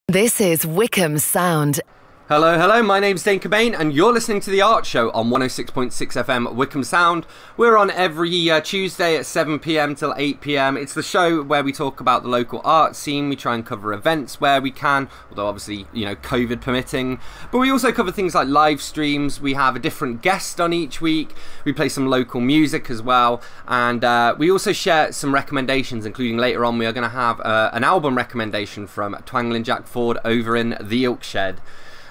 This is Wickham Sound. Hello, hello, my name's Dane Cobain and you're listening to The Art Show on 106.6 FM Wickham Sound. We're on every Tuesday at 7 PM till 8 PM. It's the show where we talk about the local art scene. We try and cover events where we can, although obviously, COVID permitting. But we also cover things like live streams. We have a different guest on each week. We play some local music as well. And we also share some recommendations, including later on we are going to have an album recommendation from Twangling Jack Ford over in the Ilk Shed.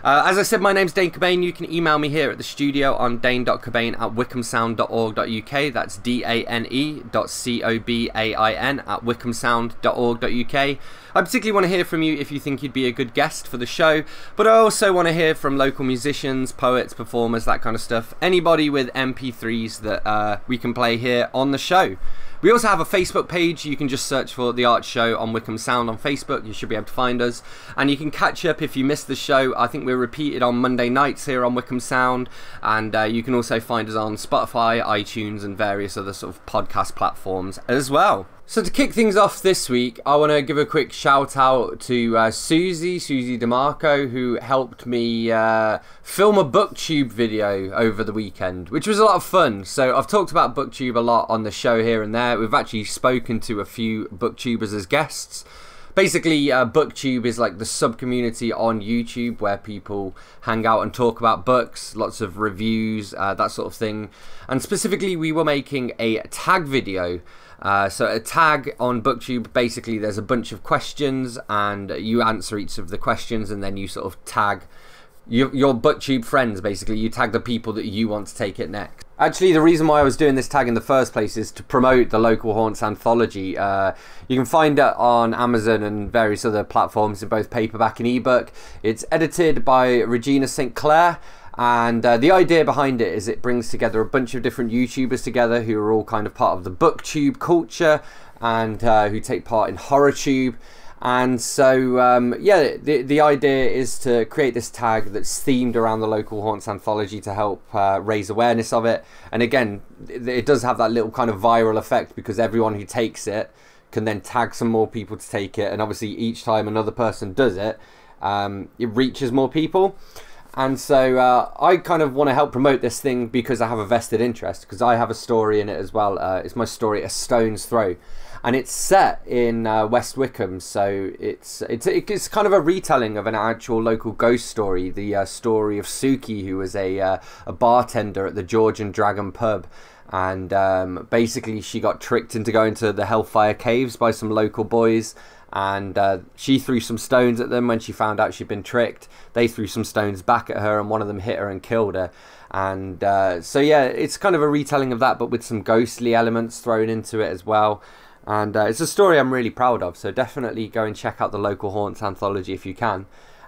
As I said, my name's Dane Cobain. You can email me here at the studio on dane.cobain@wickhamsound.org.uk. That's dane.cobain@wickhamsound.org.uk. I particularly want to hear from you if you think you'd be a good guest for the show, but I also want to hear from local musicians, poets, performers, that kind of stuff. Anybody with MP3s that we can play here on the show. We also have a Facebook page. You can just search for The Art Show on Wickham Sound on Facebook. You should be able to find us. And you can catch up if you missed the show. I think we're repeated on Monday nights here on Wickham Sound. And you can also find us on Spotify, iTunes, and various other sort of podcast platforms as well. So to kick things off this week, I want to give a quick shout out to Susie DeMarco, who helped me film a BookTube video over the weekend, which was a lot of fun. So I've talked about BookTube a lot on the show here and there. We've actually spoken to a few BookTubers as guests. Basically, BookTube is like the sub-community on YouTube where people hang out and talk about books, lots of reviews, that sort of thing. And specifically, we were making a tag video. So a tag on BookTube, basically there's a bunch of questions and you answer each of the questions and then you sort of tag your BookTube friends, basically. You tag the people that you want to take it next. Actually, the reason why I was doing this tag in the first place is to promote the Local Haunts anthology. You can find it on Amazon and various other platforms in both paperback and ebook. It's edited by Regina St. Clair. And the idea behind it is it brings together a bunch of different YouTubers together who are all kind of part of the BookTube culture and who take part in HorrorTube. And so, yeah, the idea is to create this tag that's themed around the Local Haunts anthology to help raise awareness of it. And again, it does have that little kind of viral effect because everyone who takes it can then tag some more people to take it. And obviously, each time another person does it, it reaches more people. And so I kind of want to help promote this thing because I have a vested interest, because I have a story in it as well. It's my story, A Stone's Throw. And it's set in West Wickham, so it's kind of a retelling of an actual local ghost story, the story of Suki, who was a bartender at the George and Dragon pub. And basically she got tricked into going to the Hellfire Caves by some local boys. And she threw some stones at them when she found out she'd been tricked. They threw some stones back at her and one of them hit her and killed her. And so yeah, it's kind of a retelling of that, but with some ghostly elements thrown into it as well. And it's a story I'm really proud of, so definitely go and check out the Local Haunts anthology if you can.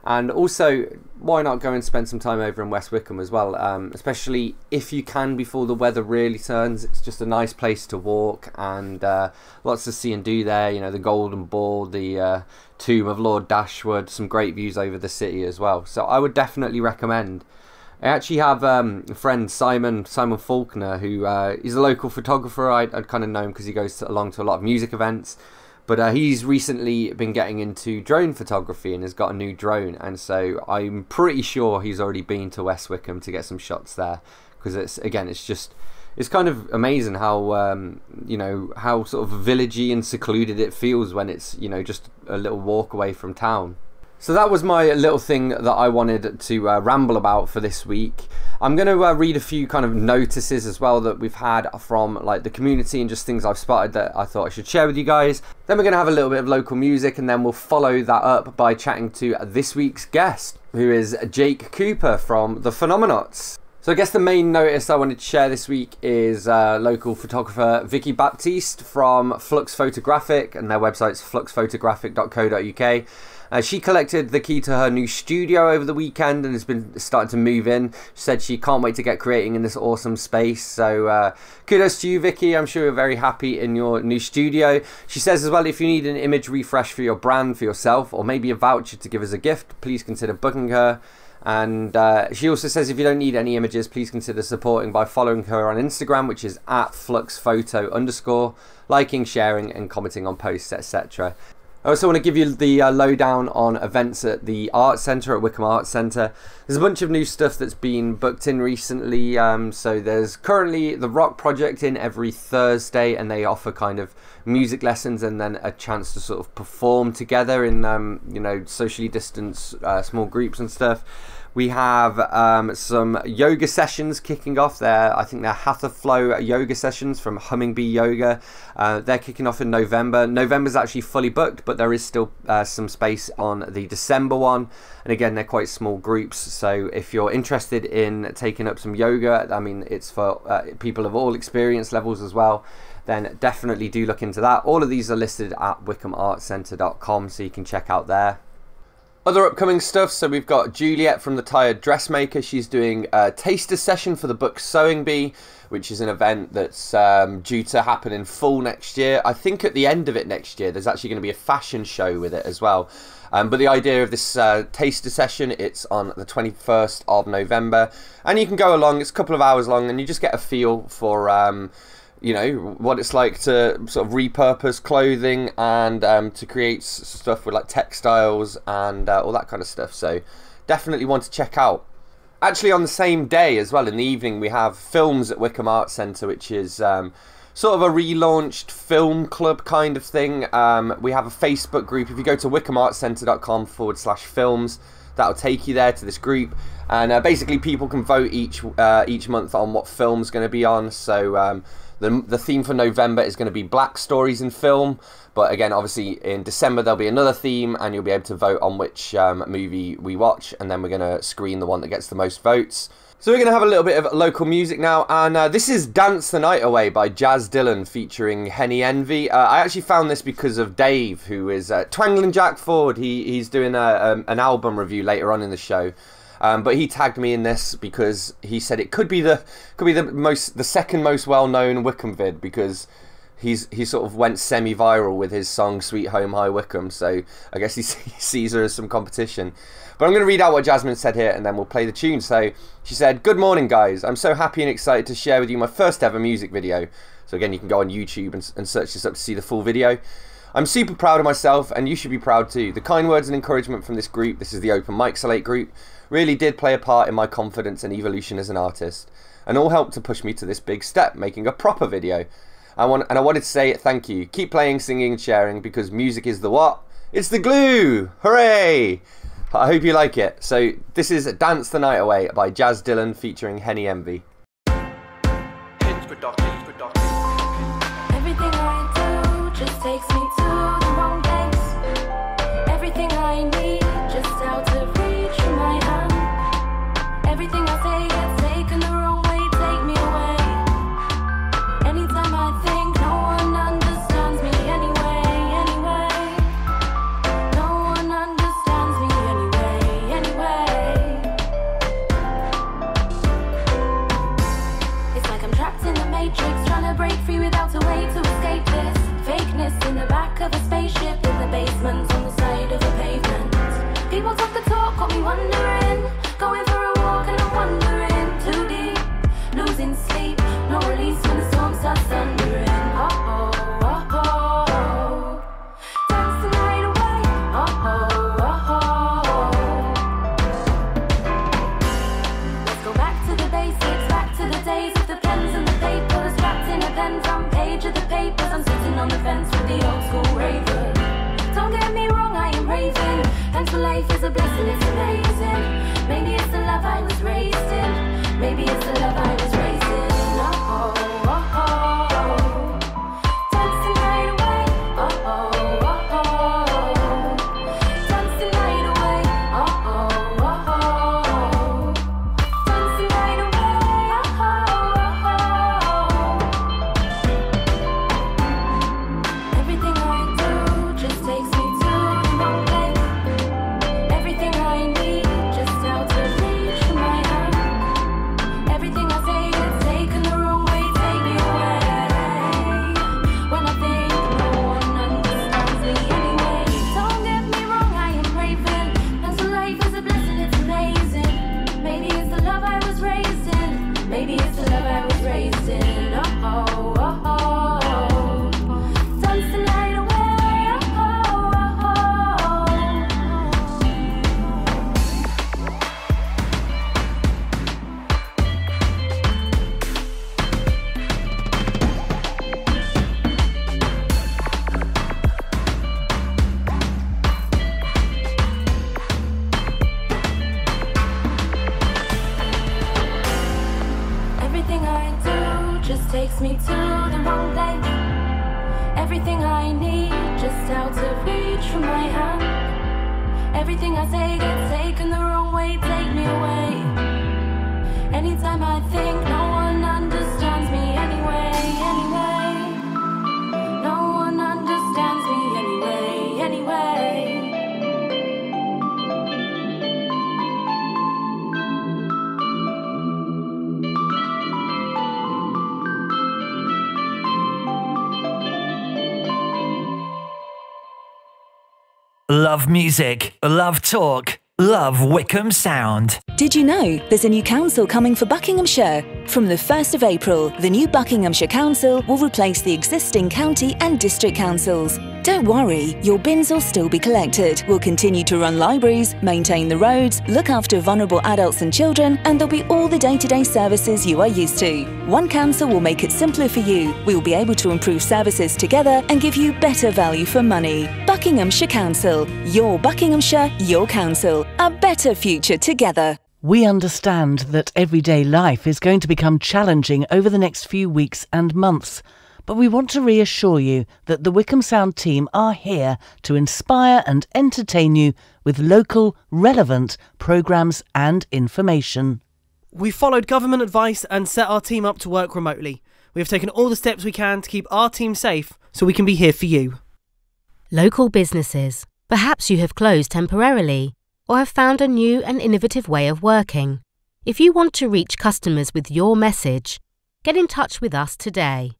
And also, why not go and spend some time over in West Wickham as well, especially if you can before the weather really turns. It's just a nice place to walk and lots to see and do there. You know, the Golden Ball, the tomb of Lord Dashwood, some great views over the city as well. So I would definitely recommend. I actually have a friend, Simon Faulkner, who is a local photographer. I'd kind of know him because he goes along to a lot of music events. But he's recently been getting into drone photography and has got a new drone. And so I'm pretty sure he's already been to West Wickham to get some shots there. Because it's kind of amazing how, how sort of villagey and secluded it feels when it's, just a little walk away from town. So that was my little thing that I wanted to ramble about for this week. I'm going to read a few kind of notices as well that we've had from like the community and just things I've spotted that I thought I should share with you guys. Then we're going to have a little bit of local music and then we'll follow that up by chatting to this week's guest, who is Jake Cooper from the Phenomenots. So I guess the main notice I wanted to share this week is local photographer Vicky Baptiste from Flux Photographic, and their website's fluxphotographic.co.uk. She collected the key to her new studio over the weekend and has been starting to move in. She said she can't wait to get creating in this awesome space. So kudos to you, Vicky. I'm sure you're very happy in your new studio. She says as well, if you need an image refresh for your brand, for yourself, or maybe a voucher to give as a gift, please consider booking her. And she also says if you don't need any images, please consider supporting by following her on Instagram, which is @fluxphoto_, liking, sharing and commenting on posts, etc. I also want to give you the lowdown on events at the Arts Centre, at Wickham Arts Centre. There's a bunch of new stuff that's been booked in recently. So there's currently the Rock Project in every Thursday, and they offer kind of music lessons and then a chance to sort of perform together in, you know, socially distanced small groups and stuff. We have some yoga sessions kicking off there. I think they're Hatha Flow yoga sessions from Humming Bee Yoga. They're kicking off in November. November's actually fully booked, but there is still some space on the December one. And again, they're quite small groups. So if you're interested in taking up some yoga, I mean, it's for people of all experience levels as well, then definitely do look into that. All of these are listed at wickhamartscentre.com, so you can check out there. Other upcoming stuff, so we've got Juliet from the Tired Dressmaker. She's doing a taster session for the book Sewing Bee, which is an event that's due to happen in fall next year. I think at the end of it next year, there's actually going to be a fashion show with it as well. But the idea of this taster session, it's on the 21st of November. And you can go along, it's a couple of hours long, and you just get a feel for you know, what it's like to sort of repurpose clothing and to create stuff with like textiles and all that kind of stuff. So definitely want to check out. Actually, on the same day as well, in the evening, we have Films at Wickham Arts Centre, which is sort of a relaunched film club kind of thing. We have a Facebook group. If you go to wickhamartscentre.com/films, that'll take you there to this group. And basically, people can vote each month on what film's going to be on. So the theme for November is going to be Black Stories in Film, but again, obviously in December there'll be another theme, and you'll be able to vote on which movie we watch, and then we're going to screen the one that gets the most votes. So we're going to have a little bit of local music now, and this is Dance the Night Away by Jazz Dillon featuring Henny Envy. I actually found this because of Dave, who is Twangling Jack Ford. He's doing an album review later on in the show. But he tagged me in this because he said it could be the second most well-known Wickham vid, because he sort of went semi-viral with his song Sweet Home High Wycombe, so I guess he sees her as some competition. But I'm going to read out what Jasmine said here, and then we'll play the tune. So she said, "Good morning, guys. I'm so happy and excited to share with you my first ever music video." So again, you can go on YouTube and search this up to see the full video. "I'm super proud of myself, and you should be proud too. The kind words and encouragement from this group," this is the Open Mic Salate group, "really did play a part in my confidence and evolution as an artist, and all helped to push me to this big step, making a proper video. I wanted to say thank you. Keep playing, singing, and sharing, because music is the what? It's the glue! Hooray!" I hope you like it. So this is Dance the Night Away by Jazz Dillon featuring Henny Envy. Everything I do just takes me to the wrong place. Everything I need just out of reach from my hand. Everything I say gets taken the wrong way, take me away. Anytime I think no one understands me anyway. No one understands me anyway. It's like I'm trapped in the matrix, trying to break free without a way to escape this. Fakeness in the back of a spaceship, in the basement, on the side of a pavement. People talk the talk, got me wondering. Going for a walk and I'm wandering too deep, losing sleep, no release when the storm starts thundering. Oh, oh, oh, oh. Dance the night away. Oh, oh, oh, oh. Let's go back to the basics, back to the days of the pens and the papers, wrapped in a pen, front page of the papers. I'm sitting on the fence with the old school raver. Don't get me wrong, I am raving. Thanks for life is a blessing, it's amazing. Maybe it's the love I was raised in. Maybe it's the love I was raised in. Oh, oh, oh, oh. Dance the night away. Oh, oh, oh, oh. Dance the night away. Oh, oh, oh, oh. Dance the night away. Oh, oh, oh. Everything I do just takes me to the wrong place. Everything I need just out of reach from my hand. Everything I say gets taken the wrong way, take takes me to the wrong place. Everything I need just out of reach from my hand. Everything I say gets taken the wrong way, take me away. Anytime I think no one understands me anyway. No one understands me anyway. Love music, love talk, love Wickham Sound. Did you know there's a new council coming for Buckinghamshire? From the 1st of April, the new Buckinghamshire Council will replace the existing county and district councils. Don't worry, your bins will still be collected. We'll continue to run libraries, maintain the roads, look after vulnerable adults and children, and there'll be all the day-to-day services you are used to. One council will make it simpler for you. We will be able to improve services together and give you better value for money. Buckinghamshire Council. Your Buckinghamshire, your council. A better future together. We understand that everyday life is going to become challenging over the next few weeks and months, but we want to reassure you that the Wickham Sound team are here to inspire and entertain you with local, relevant programmes and information. We followed government advice and set our team up to work remotely. We have taken all the steps we can to keep our team safe so we can be here for you. Local businesses. Perhaps you have closed temporarily or have found a new and innovative way of working. If you want to reach customers with your message, get in touch with us today.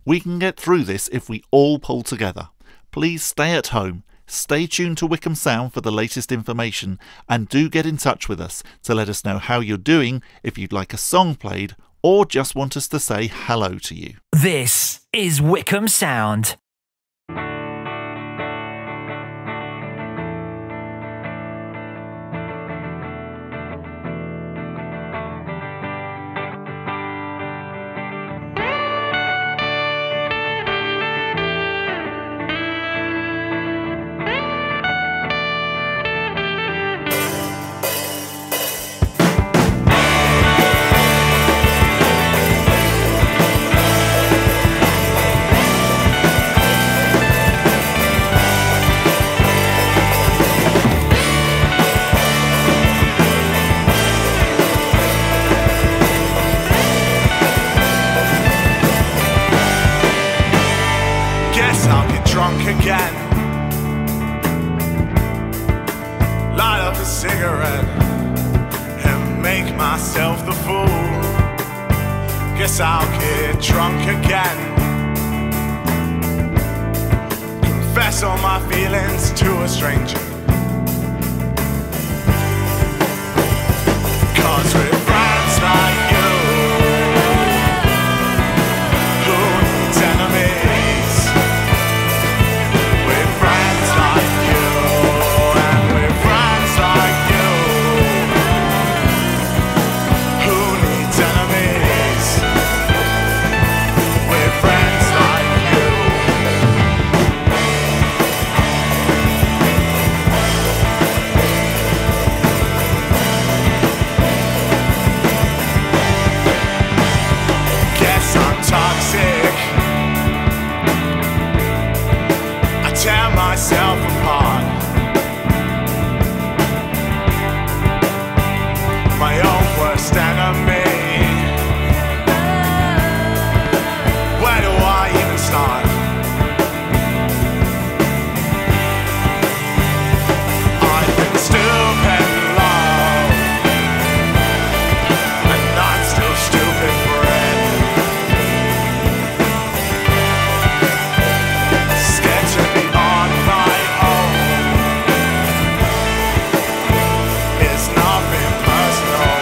We can get through this if we all pull together. Please stay at home, stay tuned to Wickham Sound for the latest information, and do get in touch with us to let us know how you're doing, if you'd like a song played, or just want us to say hello to you. This is Wickham Sound. Again, light up a cigarette and make myself the fool. Guess I'll get drunk again, confess all my feelings to a stranger, 'cause we're friends like you. Who needs enemies? Myself apart, my own worst enemy. Where do I even start? I've been stupid in love, and I'm still stupid for it. Scared to be on my own. It's nothing personal.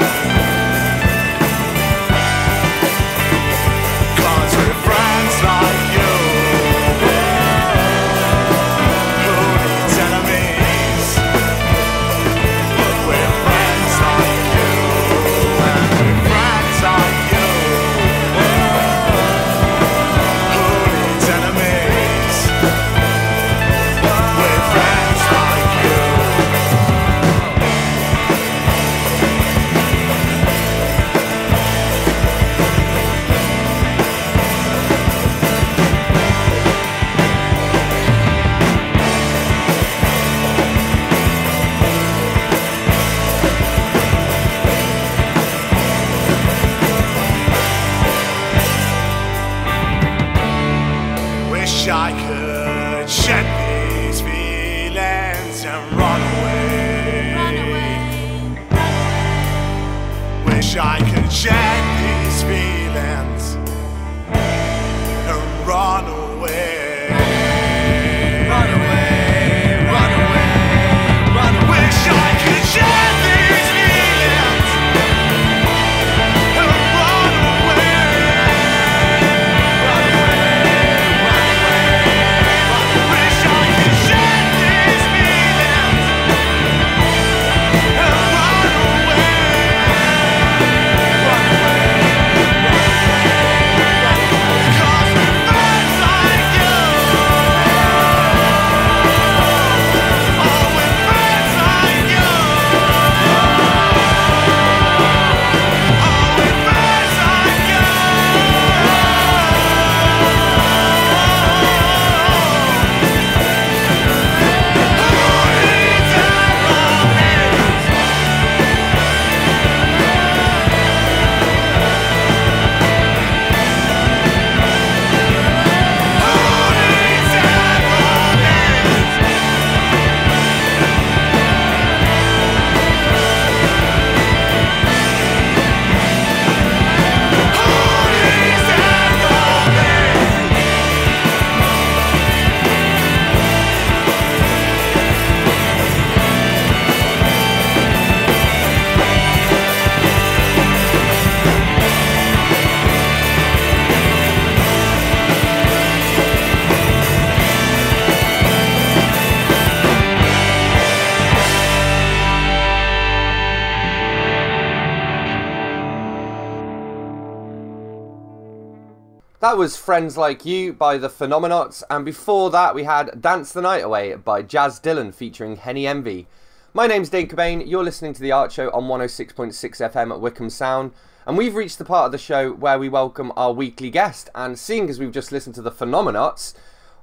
That was Friends Like You by the Phenomenots, and before that we had Dance the Night Away by Jazz Dillon featuring Henny Envy. My name's Dane Cobain, you're listening to The Art Show on 106.6 FM at Wickham Sound, and we've reached the part of the show where we welcome our weekly guest, and seeing as we've just listened to the Phenomenots,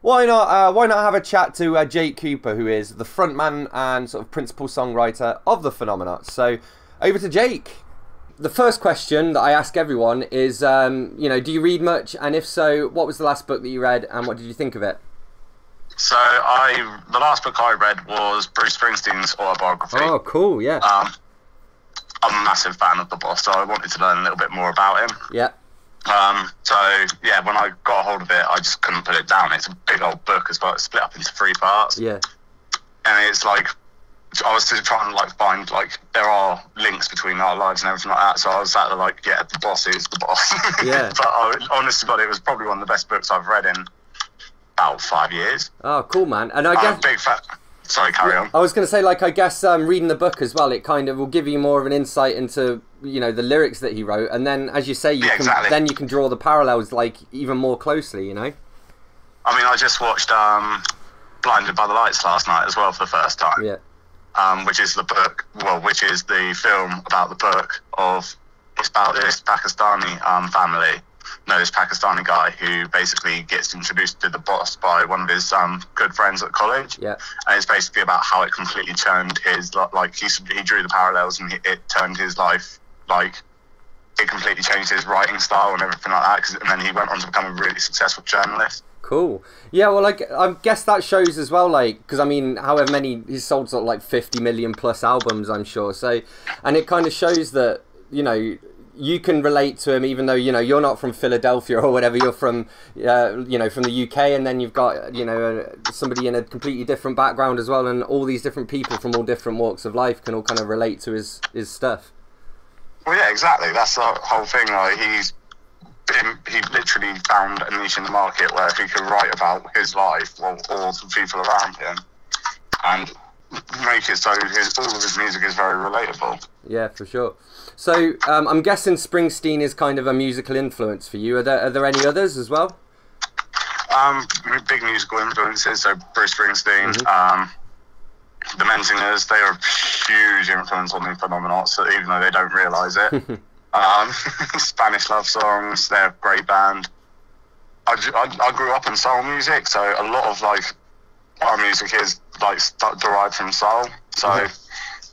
why not have a chat to Jake Cooper, who is the frontman and sort of principal songwriter of the Phenomenots. So, over to Jake. The first question that I ask everyone is, do you read much? And if so, what was the last book that you read and what did you think of it? So the last book I read was Bruce Springsteen's autobiography. Oh, cool, yeah. I'm a massive fan of the boss, so I wanted to learn a little bit more about him. Yeah. When I got a hold of it, I just couldn't put it down. It's a big old book as well. It's split up into 3 parts. Yeah. And it's like, I was still trying to find there are links between our lives and everything like that. So I was sat there the boss is the boss. Yeah. But honestly, it was probably one of the best books I've read in about 5 years. Oh, cool, man. And I guess I'm a big fan. Sorry, carry on. I was going to say, I guess reading the book as well, it kind of will give you more of an insight into the lyrics that he wrote, and then as you say, you can draw the parallels even more closely. I mean, I just watched Blinded by the Lights last night as well for the first time. Yeah. Which is the film about the book it's about this Pakistani family. No, this Pakistani guy who basically gets introduced to the boss by one of his good friends at college. Yeah. And it's basically about how it completely turned his he drew the parallels and it turned his life it completely changed his writing style and everything like that. And then he went on to become a really successful journalist. Cool. Yeah, well, I guess that shows as well, because, however many, he's sold sort of 50 million plus albums, I'm sure. So, and it kind of shows that, you can relate to him, even though, you're not from Philadelphia or whatever, you're from, from the UK, and then you've got, somebody in a completely different background as well, and all these different people from all different walks of life can all kind of relate to his stuff. Well, yeah, exactly. That's the whole thing. He literally found a niche in the market where he could write about his life or the people around him and make it so all of his music is very relatable. Yeah, for sure. So I'm guessing Springsteen is kind of a musical influence for you. Are there any others as well? Big musical influences. So Bruce Springsteen, the Menzingers, they are a huge influence on the Phenomenots, even though they don't realise it. Spanish love songs, they're a great band. I grew up in soul music, so a lot of our music is derived from soul. So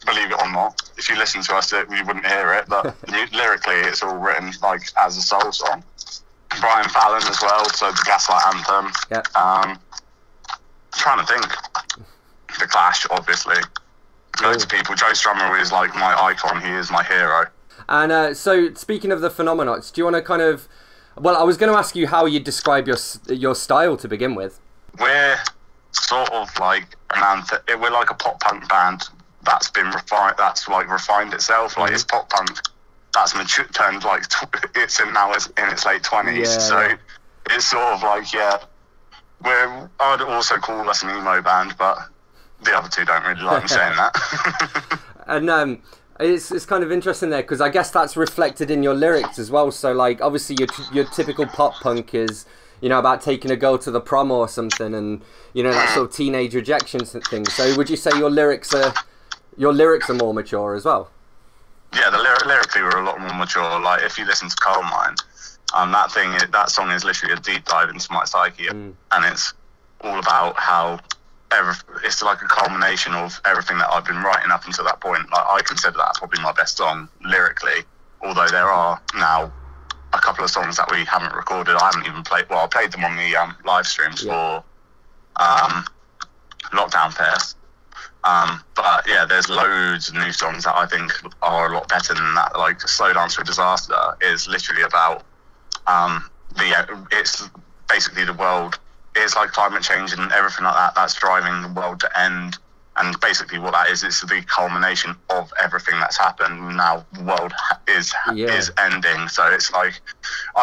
believe it or not, if you listen to us, you wouldn't hear it, but lyrically it's all written as a soul song. Brian Fallon as well, so the Gaslight Anthem. Yeah. Trying to think. The Clash, obviously. Loads of people. Joe Strummer is my icon. He is my hero. And so, speaking of the Phenomenots, do you want to kind of... Well, I was going to ask you how you describe your style to begin with. We're sort of we're like a pop punk band that's been refined. That's refined itself. It's pop punk. That's mature, turned it's in its late 20s. Yeah, so it's sort of I'd also call us an emo band, but the other two don't really like me saying that. And it's kind of interesting there, because I guess that's reflected in your lyrics as well. So obviously your typical pop punk is about taking a girl to the prom or something, and that sort of teenage rejection thing. So would you say your lyrics are more mature as well? Yeah, lyrically we're a lot more mature. If you listen to Coal Mine, that song is literally a deep dive into my psyche, and it's all about how it's a culmination of everything that I've been writing up until that point. I consider that probably my best song lyrically, although there are now a couple of songs that we haven't recorded. I haven't even played. Well, I played them on the live streams for Lockdown Fest. But yeah, there's loads of new songs that I think are a lot better than that. Slow Dance to a Disaster is literally about it's basically the world. It's climate change and everything like that that's driving the world to end, and basically what that is, it's the culmination of everything that's happened. Now the world is ending, so it's I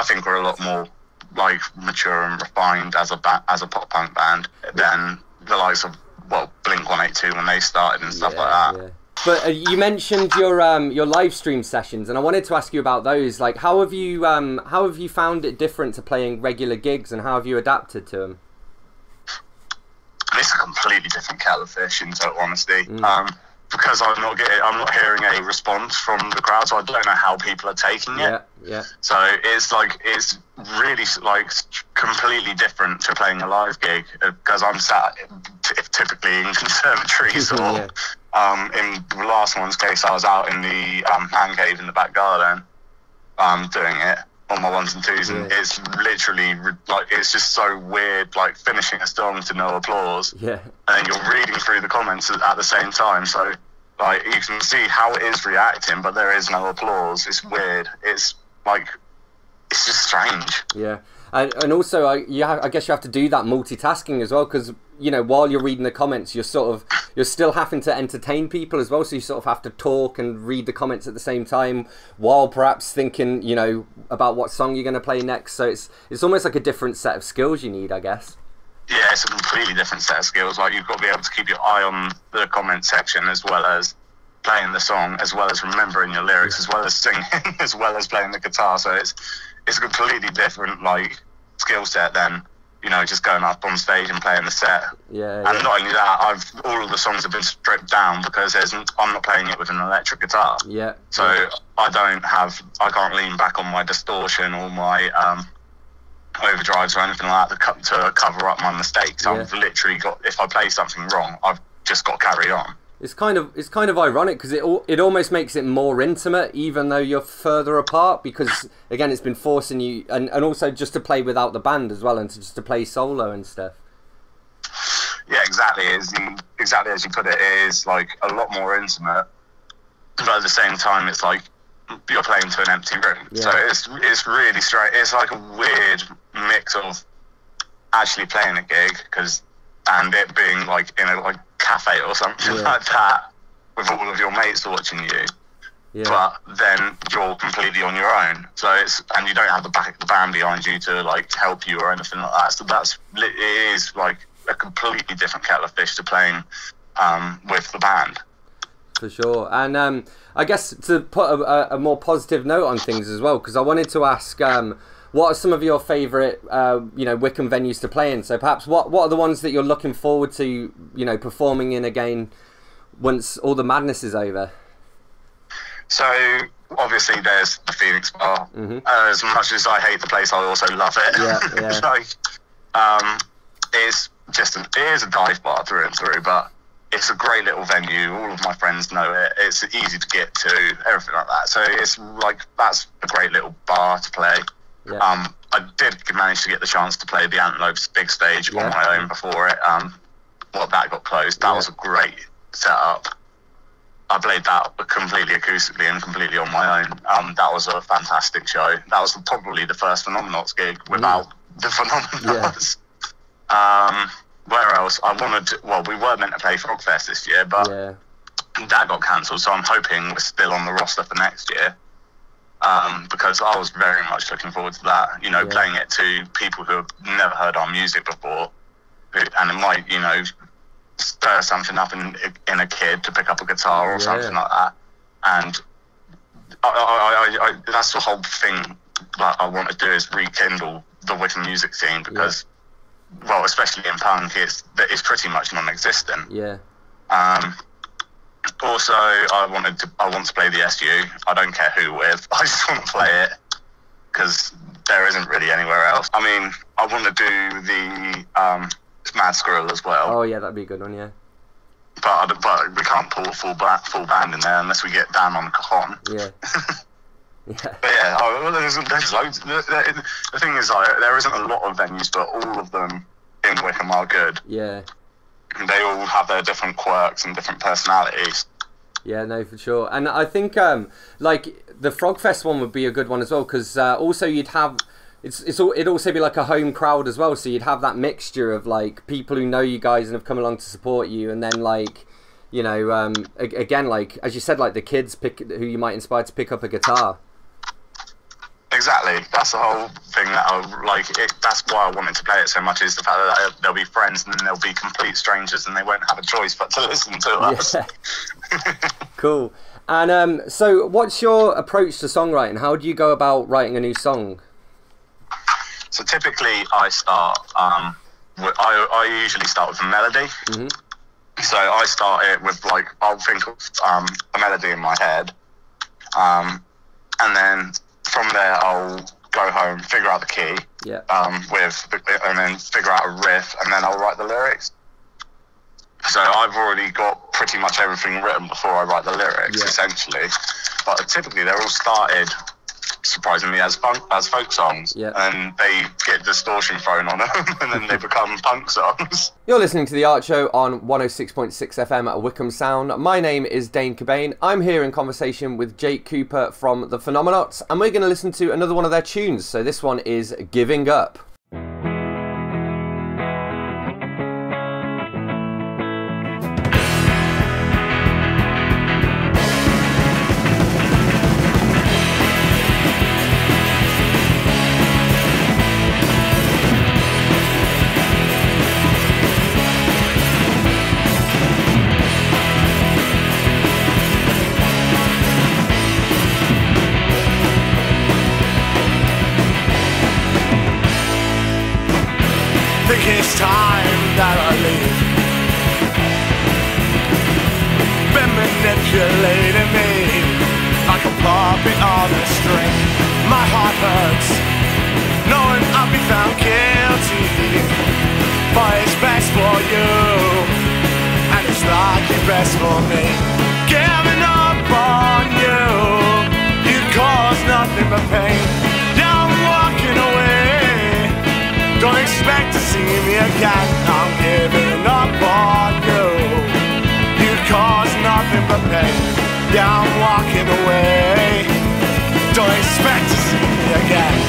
think we're a lot more mature and refined as a pop punk band than the likes of Blink-182 when they started and stuff like that. But you mentioned your live stream sessions, and I wanted to ask you about those. Like, how have you found it different to playing regular gigs, and how have you adapted to them? It's a completely different kettle of fish, in total honesty. Because I'm not hearing a response from the crowd, so I don't know how people are taking it. Yeah. So it's really like completely different to playing a live gig, because I'm sat typically in conservatories or in the last one's case, I was out in the man cave in the back garden doing it on my ones and twos, and it's literally like, it's just so weird, like finishing a song to no applause, and you're reading through the comments at the same time, so like you can see how it is reacting, but there is no applause. It's weird. It's like, it's just strange. Yeah. And also, I guess you have to do that multitasking as well, because, you know, while you're reading the comments, you're still having to entertain people as well, so you sort of have to talk and read the comments at the same time, while perhaps thinking, you know, about what song you're going to play next. So it's almost like a different set of skills you need, I guess. Yeah, it's a completely different set of skills. Like, you've got to be able to keep your eye on the comment section, as well as playing the song, as well as remembering your lyrics, as well as singing, as well as playing the guitar. So it's a completely different like skill set than, you know, just going up on stage and playing the set. And not only that, all of the songs have been stripped down because I'm not playing it with an electric guitar. So I can't lean back on my distortion or my overdrives or anything like that to cover up my mistakes. I've literally got, if I play something wrong, I've just got to carry on. It's kind of ironic, because it almost makes it more intimate, even though you're further apart, because again, it's been forcing you, and also just to play without the band as well, and just to play solo and stuff. Yeah, exactly. Exactly as you put it, it is like a lot more intimate, but at the same time, it's like you're playing to an empty room. So it's really strange. It's like a weird mix of actually playing a gig, and it being like in a cafe or something like that, with all of your mates watching you, but then you're completely on your own. So and you don't have the back of the band behind you to like help you or anything like that. So it is like a completely different kettle of fish to playing with the band. For sure. And I guess to put a more positive note on things as well, because I wanted to ask, what are some of your favourite, Wycombe venues to play in? So perhaps what are the ones that you're looking forward to, you know, performing in again once all the madness is over? So obviously there's the Phoenix Bar. As much as I hate the place, I also love it. Like, it is a dive bar through and through, but it's a great little venue. All of my friends know it. It's easy to get to, everything like that. So it's like, that's a great little bar to play. I did manage to get the chance to play the Antelope's big stage on my own before it. That got closed. That was a great setup. I played that completely acoustically and completely on my own. That was a fantastic show. That was probably the first Phenomenots gig without the Phenomenots. Where else? We were meant to play Frogfest this year, but that got cancelled. So I'm hoping we're still on the roster for next year. Because I was very much looking forward to that, you know, playing it to people who have never heard our music before, and it might, you know, stir something up in a kid to pick up a guitar or something like that. And I that's the whole thing that I want to do, is rekindle the Wycombe music scene, because, well, especially in punk, it's pretty much non-existent. Also, I want to play the SU. I don't care who with. I just want to play it because there isn't really anywhere else. I mean, I want to do the Mad Squirrel as well. Oh yeah, that'd be a good one. Yeah. But we can't pull a full band in there unless we get Dan on cajon. Yeah. But yeah, there's loads. The thing is, there isn't a lot of venues, but all of them in Wycombe are good. Yeah. They all have their different quirks and different personalities. Yeah, no, for sure. And I think like the Frogfest one would be a good one as well, because also you'd have it'd also be like a home crowd as well, so you'd have that mixture of like people who know you guys and have come along to support you, and then like, you know, again, like as you said, like the kids who you might inspire to pick up a guitar. Exactly. That's the whole thing that I like. That's why I wanted to play it so much, is the fact that they'll be friends and then they'll be complete strangers and they won't have a choice but to listen to us. Cool. And so what's your approach to songwriting? How do you go about writing a new song? So typically I start, I usually start with a melody. Mm-hmm. So I start it with, like, I'll think of a melody in my head. And then from there I'll go home, figure out the key, and then figure out a riff, and then I'll write the lyrics. So I've already got pretty much everything written before I write the lyrics, essentially. But typically they're all started, surprisingly, as folk songs, and they get distortion thrown on them, and then they become punk songs. You're listening to The Art Show on 106.6 FM at Wickham Sound. My name is Dane Cobain. I'm here in conversation with Jake Cooper from the Phenomenots, and we're going to listen to another one of their tunes. So this one is Giving Up. It's time that I leave. Been manipulating me like a puppet on a string. My heart hurts knowing I'll be found guilty, but it's best for you, and it's like it's best for me. Giving up on you, you cause nothing but pain. Now I'm walking away. Don't expect to see me again. I'm giving up on you. You cause nothing but pain. Yeah, I'm walking away. Don't expect to see me again.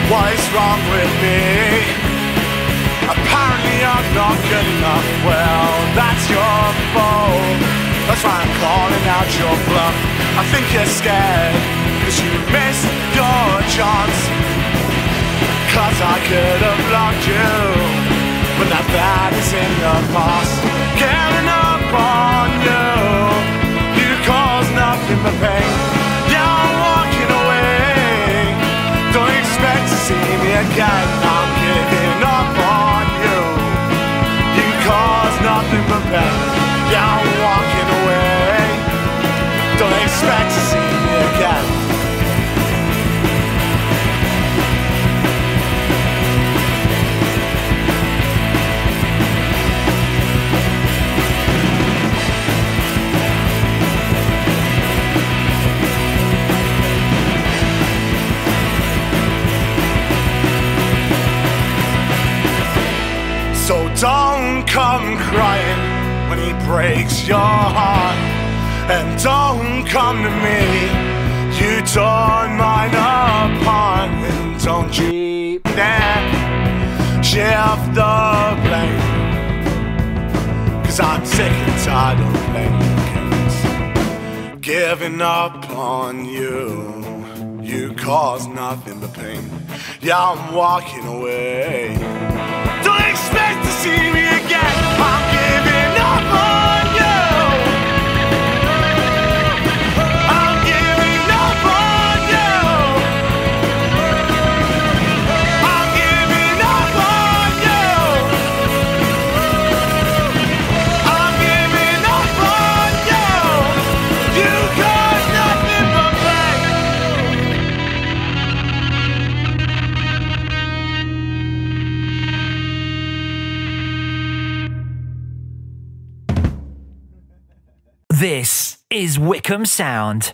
What is wrong with me? Apparently I'm not good enough. Well, that's your fault. That's why I'm calling out your bluff. I think you're scared cause you missed your chance. Cause I could have blocked you, but now that is in the past. Giving up on you, you cause nothing but pain. Yeah, I'm walking away. Don't expect to see me again. I'm giving up on you. You cause nothing but pain. Yeah, I'm walking away. Don't expect to see me again. So don't come crying when he breaks your heart, and don't come to me, you torn mine apart. And don't you dare shift the blame, cause I'm sick and tired of playing games. Giving up on you, you cause nothing but pain. Yeah, I'm walking away. Don't expect to see me again. I'm giving up on you. I'm giving up on you. I'm giving up on you. I'm giving up on you. You cause nothing but This is Wickham Sound.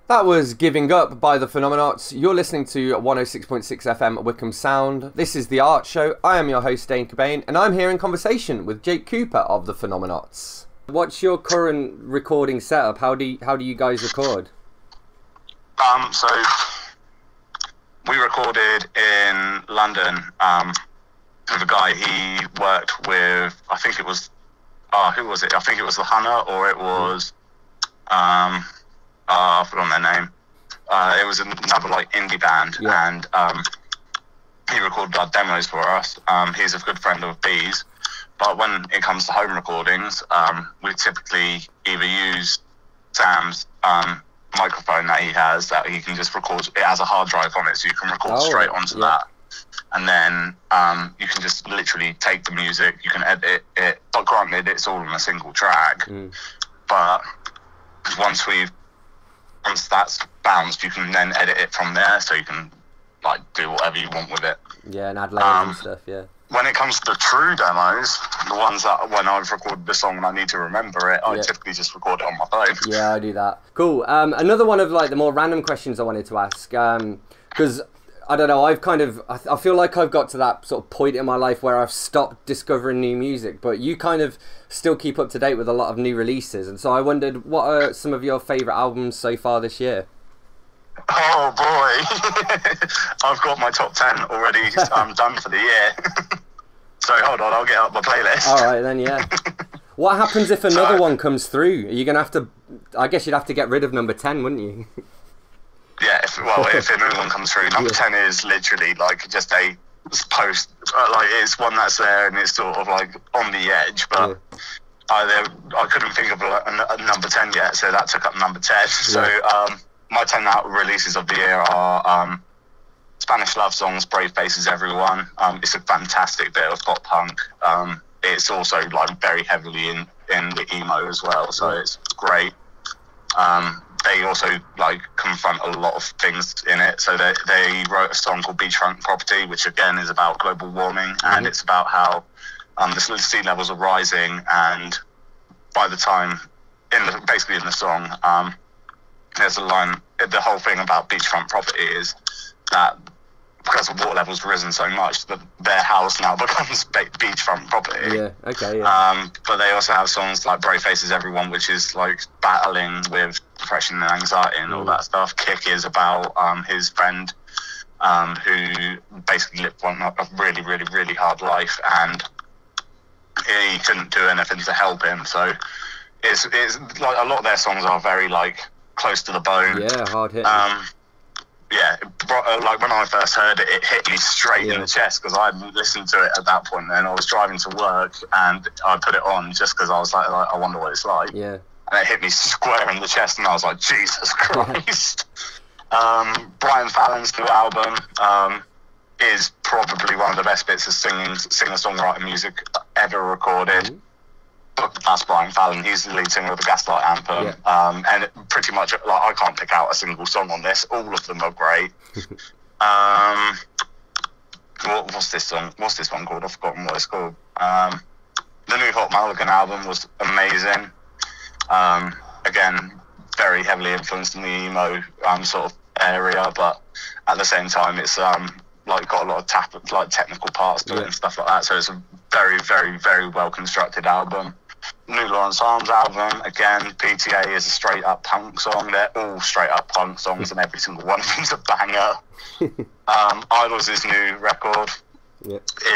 That was Giving Up by the Phenomenots. You're listening to 106.6 FM Wickham Sound. This is The Art Show. I am your host, Dane Cobain, and I'm here in conversation with Jake Cooper of the Phenomenots. What's your current recording setup? How do you guys record? So we recorded in London with a guy he worked with. I think it was who was it? I think it was the Hunter, or it was I've forgotten their name. It was another like indie band, and he recorded our demos for us. He's a good friend of B's, but when it comes to home recordings, we typically either use Sam's microphone that he has, that he can just record. It has a hard drive on it, so you can record straight onto that. And then you can just literally take the music, you can edit it. But granted, it's all on a single track. But once that's bounced, you can then edit it from there, so you can like do whatever you want with it. Yeah, and add layers and stuff, yeah. When it comes to the true demos, the ones that when I've recorded the song and I need to remember it, I typically just record it on my phone. Yeah, I do that. Cool. Another one of like the more random questions I wanted to ask, because I don't know, I feel like I've got to that sort of point in my life where I've stopped discovering new music, but you kind of still keep up to date with a lot of new releases, and so I wondered, what are some of your favourite albums so far this year? Oh boy, I've got my top 10 already done for the year. So hold on, I'll get up my playlist. Alright then, yeah. What happens if another one comes through? Are you going to have to, I guess you'd have to get rid of number 10, wouldn't you? Yeah, if another one comes through, number 10 is literally like just a post, like it's one that's there and it's sort of like on the edge, but I couldn't think of a number 10 yet, so that took up number 10. So my 10 out releases of the year are Spanish Love Songs, Brave Faces Everyone. It's a fantastic bit of pop punk. It's also like very heavily in the emo as well, so it's great. They also like confront a lot of things in it. So they wrote a song called Beachfront Property, which again is about global warming, and it's about how the sea levels are rising, and by the time basically in the song, there's a line. The whole thing about beachfront property is that because the water level's risen so much, that their house now becomes beachfront property. Yeah, okay, yeah. But they also have songs like Brave Faces Everyone, which is like battling with depression and anxiety and all that stuff. Kick is about his friend who basically lived a really, really, really hard life, and he couldn't do anything to help him. So it's like a lot of their songs are very like close to the bone. Yeah, hard hit. Yeah, like when I first heard it, it hit me straight in the chest, because I hadn't listened to it at that point, and I was driving to work and I put it on just because I was like, I wonder what it's like. Yeah. And it hit me square in the chest, and I was like, Jesus Christ. Brian Fallon's new album is probably one of the best bits of singer-songwriter music ever recorded. That's Brian Fallon. He's the lead singer of the Gaslight Anthem. And pretty much, like, I can't pick out a single song on this. All of them are great. What's this song? What's this one called? I've forgotten what it's called. The new Hot Mulligan album was amazing. Again, very heavily influenced in the emo sort of area, but at the same time, it's like got a lot of technical parts to it and stuff like that. So it's a very, very, very well constructed album. New Lawrence Arms album, again, PTA is a straight up punk song. They're all straight up punk songs, and every single one of them's a banger. Idols' new record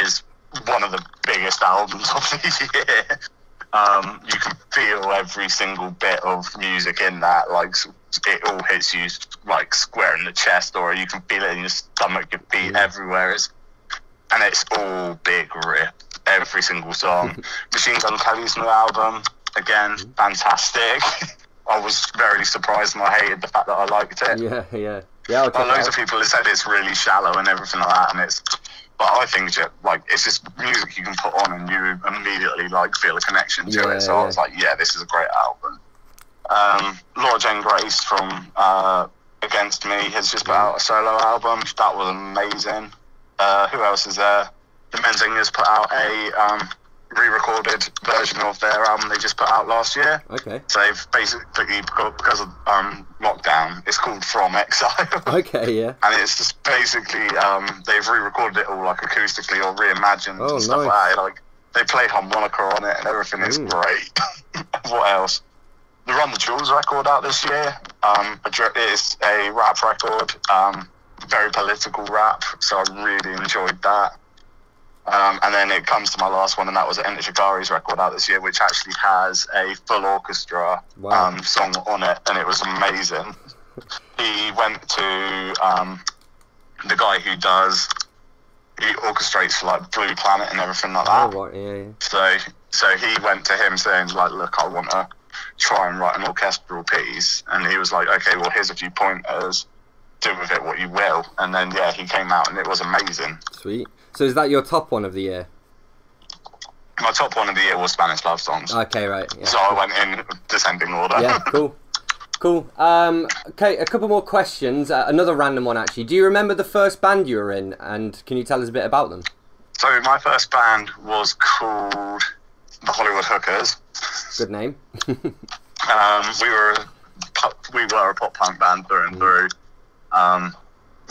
is one of the biggest albums of the year. You can feel every single bit of music in that, like it all hits you like square in the chest, or you can feel it in your stomach, your feet, everywhere. And it's all big rip, every single song. Machine Gun Kelly's new album, again, fantastic. I was very surprised, and I hated the fact that I liked it. Yeah. Loads of people have said it's really shallow and everything like that, but I think it's just music you can put on and you immediately like feel a connection to it. So I was like, yeah, this is a great album. Laura Jane Grace from Against Me has just put out a solo album. That was amazing. Who else is there? The Menzingers put out a re-recorded version of their album they just put out last year. Okay. So they've basically, because of lockdown, it's called From Exile. Okay, yeah. And it's just basically, they've re-recorded it all like acoustically or reimagined and stuff like that. Like, they play harmonica on it and everything is great. What else? The Run the Jewels record out this year. It's a rap record, very political rap, so I really enjoyed that. And then it comes to my last one, and that was Enter Shikari's record out this year, which actually has a full orchestra song on it, and it was amazing. He went to the guy who orchestrates like Blue Planet and everything like that. Oh, right, yeah. So he went to him saying, like, look, I want to try and write an orchestral piece, and he was like, okay, well, here's a few pointers, do with it what you will. And then he came out, and it was amazing. Sweet. So is that your top one of the year? My top one of the year was Spanish love songs. Okay, right. Yeah. So I went in descending order. Yeah, cool. Okay, a couple more questions. Another random one, actually. Do you remember the first band you were in, and can you tell us a bit about them? So my first band was called the Hollywood Hookers. Good name. We were a pop punk band through and through.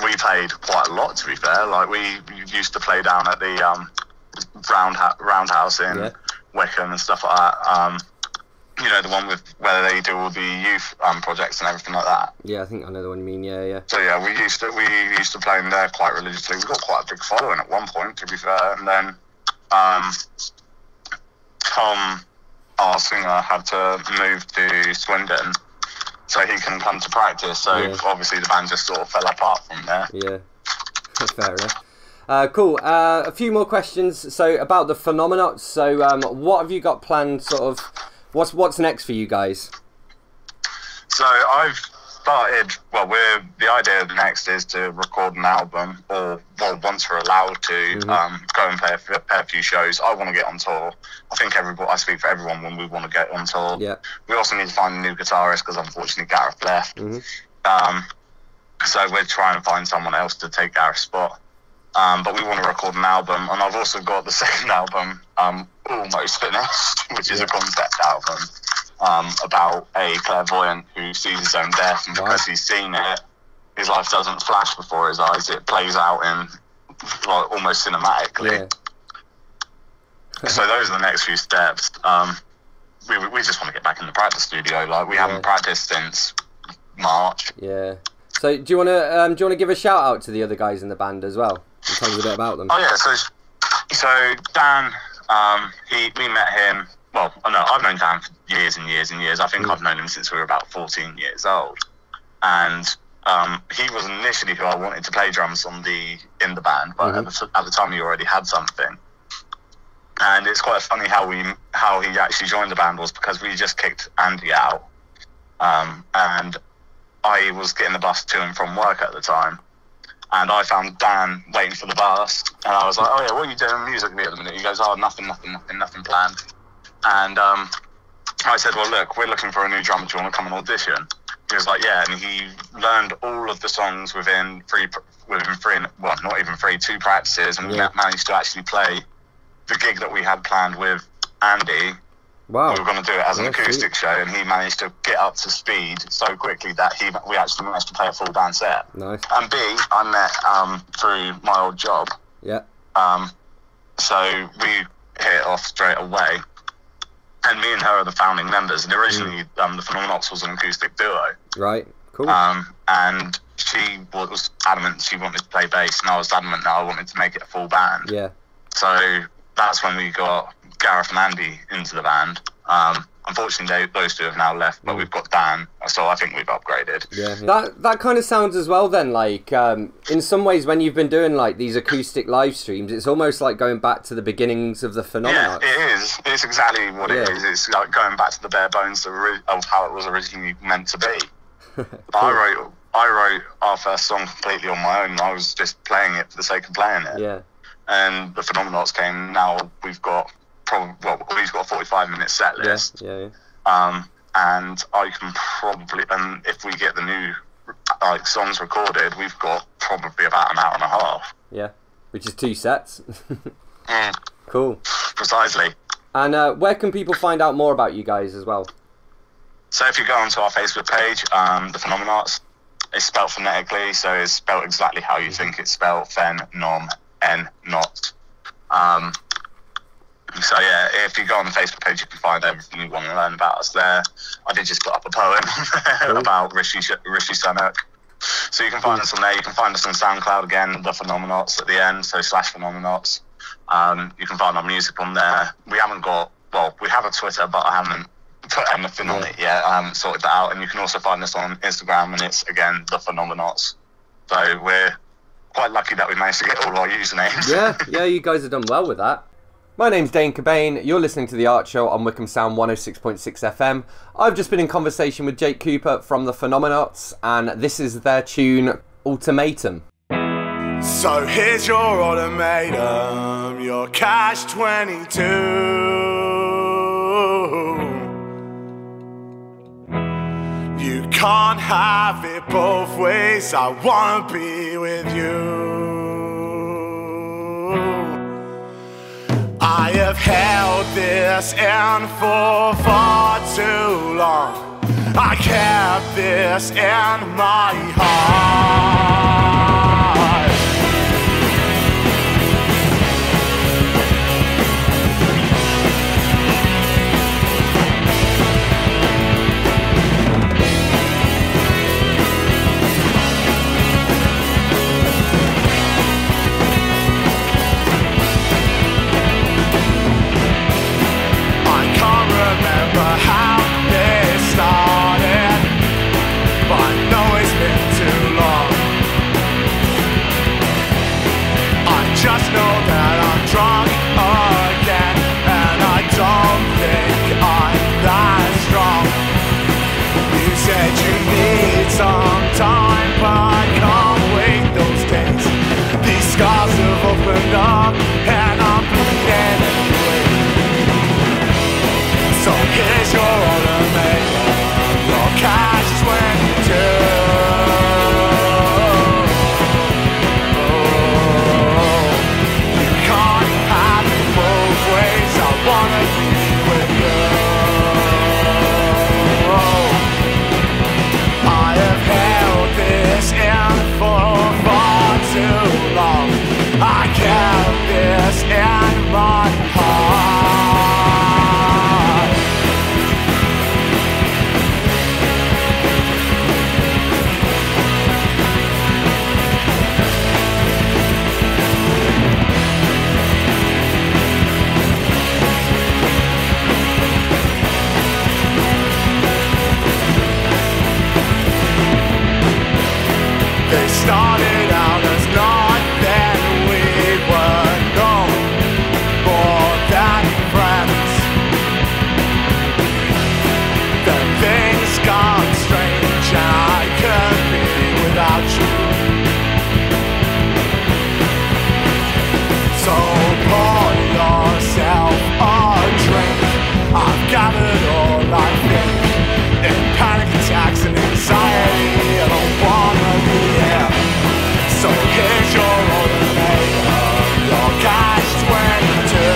We played quite a lot, to be fair. Like, we used to play down at the Roundhouse in Wickham and stuff like that. You know, the one where they do all the youth projects and everything like that. Yeah, I think I know the one you mean. Yeah. So we used to play in there quite religiously. We got quite a big following at one point, to be fair. And then Tom, our singer, had to move to Swindon so he can come to practice. So obviously the band just sort of fell apart from there. Yeah, that's fair enough. Cool. A few more questions. So about the Phenomenots. So what have you got planned? Sort of, what's next for you guys? So I've started. Well, the idea next is to record an album, or once we're allowed to, go and play a few shows. I want to get on tour. I think I speak for everyone when we want to get on tour. Yeah. We also need to find a new guitarist because unfortunately Gareth left. So we're trying to find someone else to take Gareth's spot. But we want to record an album, and I've also got the second album almost finished, which is a concept album about a clairvoyant who sees his own death, and because he's seen it, his life doesn't flash before his eyes. It plays out in like almost cinematically. So those are the next few steps. We just want to get back in the practice studio. Like, we haven't practiced since March. Yeah. So do you want to give a shout out to the other guys in the band as well? And tell us a bit about them. Oh yeah. So Dan, we met him. Well, no, I've known Dan for years and years and years. I think I've known him since we were about 14 years old. And he was initially who I wanted to play drums in the band, but at the time he already had something. And it's quite funny how he actually joined the band was because we just kicked Andy out, and I was getting the bus to and from work at the time, and I found Dan waiting for the bus, and I was like, "Oh yeah, what are you doing musically at the minute?" He goes, "Oh, nothing planned." And I said, "Well, look, we're looking for a new drummer. Do you want to come and audition?" He was like, "Yeah," and he learned all of the songs within not even three, 2 practices, and we managed to actually play the gig that we had planned with Andy. Wow. We were going to do it as an acoustic show, and he managed to get up to speed so quickly that we actually managed to play a full band set. Nice. And B, I met through my old job. Yeah. So we hit it off straight away. And me and her are the founding members. And originally, the Phenomenots was an acoustic duo. Right. Cool. And she was adamant she wanted to play bass, and I was adamant that I wanted to make it a full band. Yeah. So that's when we got Gareth and Andy into the band. Unfortunately, those two have now left, but we've got Dan, so I think we've upgraded. Yeah. That kind of sounds as well then, like, in some ways when you've been doing like these acoustic live streams, it's almost like going back to the beginnings of the Phenomenots. Yeah, it is. It's exactly what it is. It's like going back to the bare bones of how it was originally meant to be. I wrote our first song completely on my own. I was just playing it for the sake of playing it. Yeah. And the Phenomenots came. Now we've got we've got a 45-minute set list. Yeah. And I can probably, and if we get the new songs recorded, we've got probably about an hour and a half. Yeah, which is 2 sets. Cool. Precisely. And where can people find out more about you guys as well? So if you go onto our Facebook page, the Phenomenots, it's spelled phonetically, so it's spelled exactly how you think it's spelled. Phen, nom, n, not. So yeah, if you go on the Facebook page, you can find everything you want to learn about us there. I did just put up a poem about Rishi Sunak. So you can find us on there. You can find us on SoundCloud again, the Phenomenots at the end, so /Phenomenots. You can find our music on there. We have a Twitter, but I haven't put anything on it yet. I haven't sorted that out. And you can also find us on Instagram, and it's, again, the Phenomenots. So we're quite lucky that we managed to get all our usernames. Yeah, you guys have done well with that. My name's Dane Cobain. You're listening to The Art Show on Wickham Sound 106.6 FM. I've just been in conversation with Jake Cooper from the Phenomenots, and this is their tune, Ultimatum. So here's your ultimatum, your catch-22. You can't have it both ways, I wanna be with you. I have held this in for far too long. I kept this in my heart. How they started, but I know it's been too long. I just know that I'm drunk again, and I don't think I'm that strong. You said you need some time, but I can't wait those days. These scars have opened up, and I'm bleeding anyway. So here's your ultimatum, your catch-22. You can't have it both ways, I wanna be with you. I have held this in for far too long. I kept this in my heart. They started out as nothing, we were no more than friends. Then things got strange and I couldn't be without you. So pour yourself a drink. I've gathered all I think in panic attacks and anxiety. I don't wanna be here. So here's your ultimatum, your catch-22.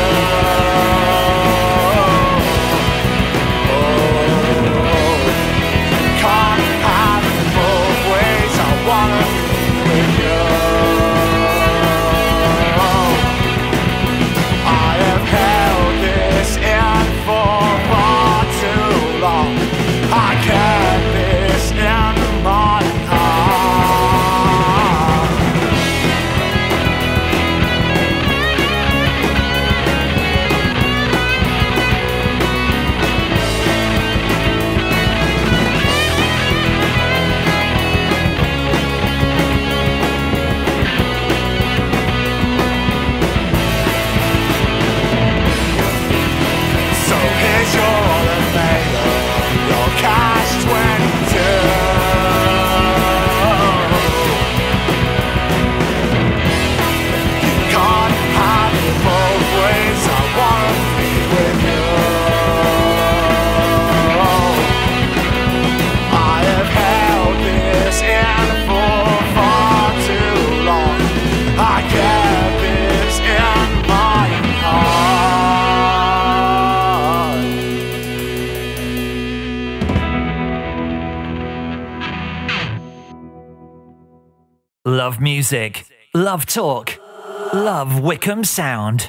Can't have it both ways, I wanna be with you. I have held this in for far too long. I kept this in my heart. So here's your ultimatum, your catch-22. You can't have it both ways, I wanna be with you. I have held this in for far too long. I kept this in my heart. Love music, love talk, love Wickham Sound.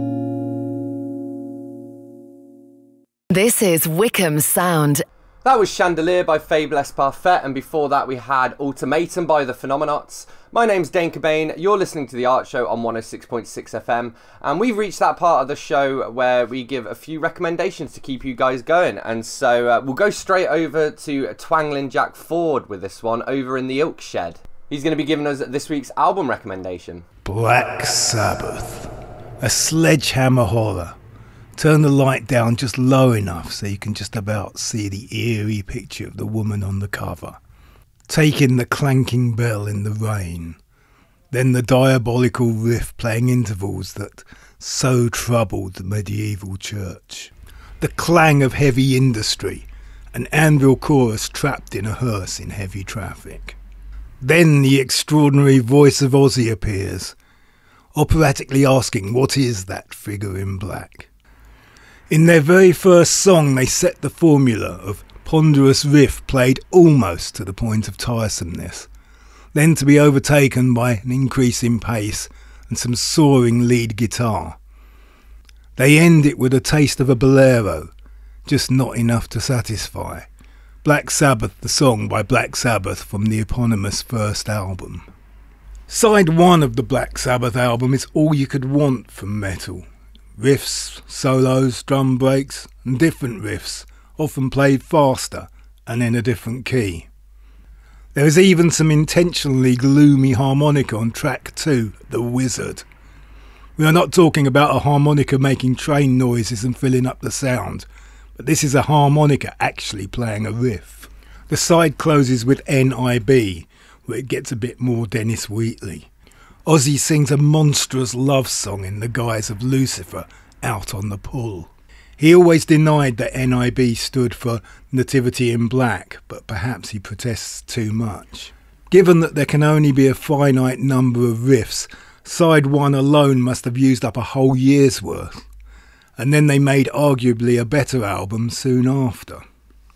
This is Wickham Sound. That was Chandelier by Faiblesse Parfait, and before that we had Ultimatum by the Phenomenots. My name's Dane Cobain, you're listening to The Art Show on 106.6 FM, and we've reached that part of the show where we give a few recommendations to keep you guys going, and so we'll go straight over to Twangling Jack Ford with this one over in the Ilk Shed. He's going to be giving us this week's album recommendation. Black Sabbath, a sledgehammer horror. Turn the light down just low enough so you can just about see the eerie picture of the woman on the cover. Take in the clanking bell in the rain. Then the diabolical riff playing intervals that so troubled the medieval church. The clang of heavy industry, an anvil chorus trapped in a hearse in heavy traffic. Then the extraordinary voice of Ozzy appears, operatically asking what is that figure in black. In their very first song they set the formula of ponderous riff played almost to the point of tiresomeness, then to be overtaken by an increase in pace and some soaring lead guitar. They end it with a taste of a bolero, just not enough to satisfy. Black Sabbath, the song by Black Sabbath from the eponymous first album. Side 1 of the Black Sabbath album is all you could want from metal. Riffs, solos, drum breaks, and different riffs, often played faster and in a different key. There is even some intentionally gloomy harmonica on track 2, The Wizard. We are not talking about a harmonica making train noises and filling up the sound, but this is a harmonica actually playing a riff. The side closes with N.I.B., where it gets a bit more Dennis Wheatley. Ozzy sings a monstrous love song in the guise of Lucifer out on the pull. He always denied that NIB stood for Nativity in Black, but perhaps he protests too much. Given that there can only be a finite number of riffs, side 1 alone must have used up a whole year's worth, and then they made arguably a better album soon after.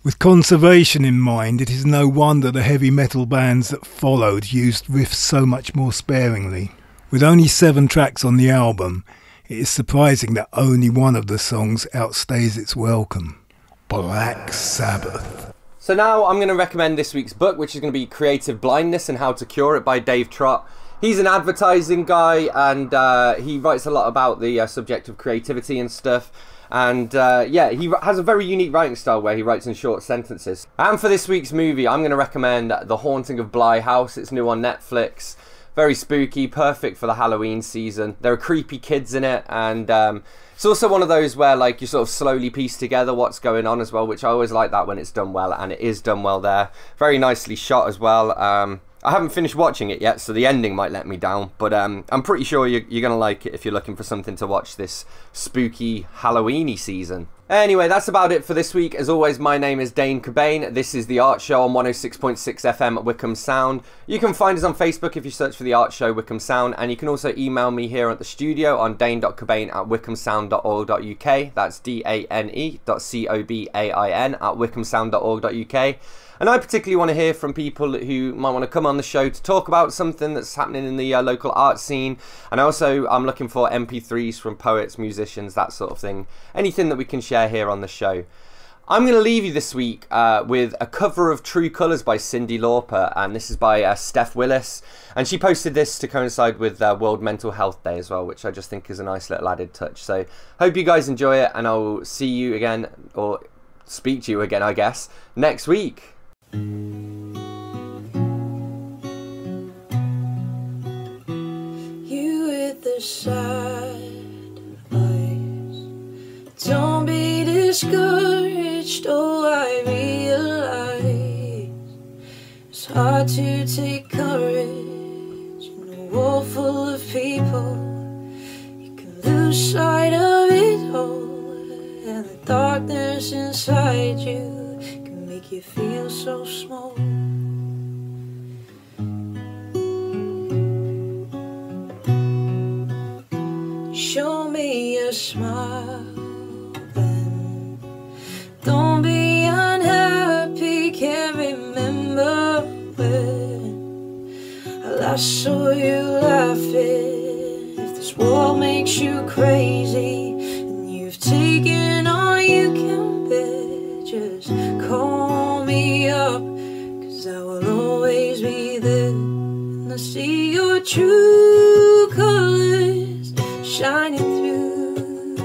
With conservation in mind, it is no wonder the heavy metal bands that followed used riffs so much more sparingly. With only 7 tracks on the album, it is surprising that only one of the songs outstays its welcome. Black Sabbath. So now I'm going to recommend this week's book, which is going to be Creative Blindness and How to Cure It by Dave Trott. He's an advertising guy, and he writes a lot about the subject of creativity and stuff. And yeah, he has a very unique writing style where he writes in short sentences. And for this week's movie, I'm going to recommend The Haunting of Bly House. It's new on Netflix. Very spooky, perfect for the Halloween season. There are creepy kids in it, and it's also one of those where like you sort of slowly piece together what's going on as well, which I always like that when it's done well, and it is done well there. Very nicely shot as well. I haven't finished watching it yet, so the ending might let me down, but I'm pretty sure you're going to like it if you're looking for something to watch this spooky Halloweeny season. Anyway, that's about it for this week. As always, my name is Dane Cobain. This is The Art Show on 106.6 FM at Wickham Sound. You can find us on Facebook if you search for The Art Show Wickham Sound, and you can also email me here at the studio on dane.cobain@wickhamsound.org.uk. That's dane.cobain@wickhamsound.org.uk. And I particularly want to hear from people who might want to come on the show to talk about something that's happening in the local art scene. And also, I'm looking for MP3s from poets, musicians, that sort of thing. Anything that we can share here on the show. I'm going to leave you this week with a cover of True Colours by Cyndi Lauper. And this is by Steph Willis. And she posted this to coincide with World Mental Health Day as well, which I just think is a nice little added touch. So, hope you guys enjoy it. And I'll see you again, or speak to you again, I guess, next week. You with the sad eyes, don't be discouraged. Oh, I realize it's hard to take courage in a world full of people. You can lose sight of it all, and the darkness inside you make you feel so small. Show me a smile then. Don't be unhappy, can't remember when I last saw you laughing. If this world makes you crazy and you've taken all you can bear, true colors shining through.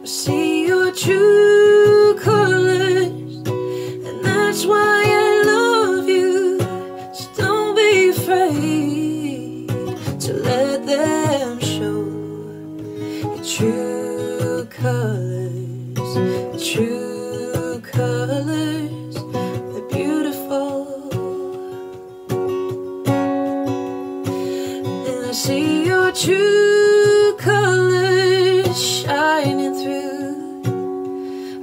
I see your true colors, and that's why I love you. So don't be afraid to let them show your true colors, your true colors. They're beautiful. I see your true colors shining through.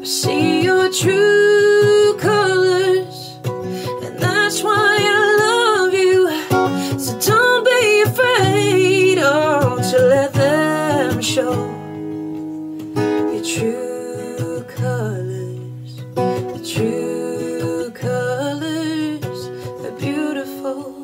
I see your true colors, and that's why I love you. So don't be afraid, oh, to let them show your true colors. The true colors are beautiful.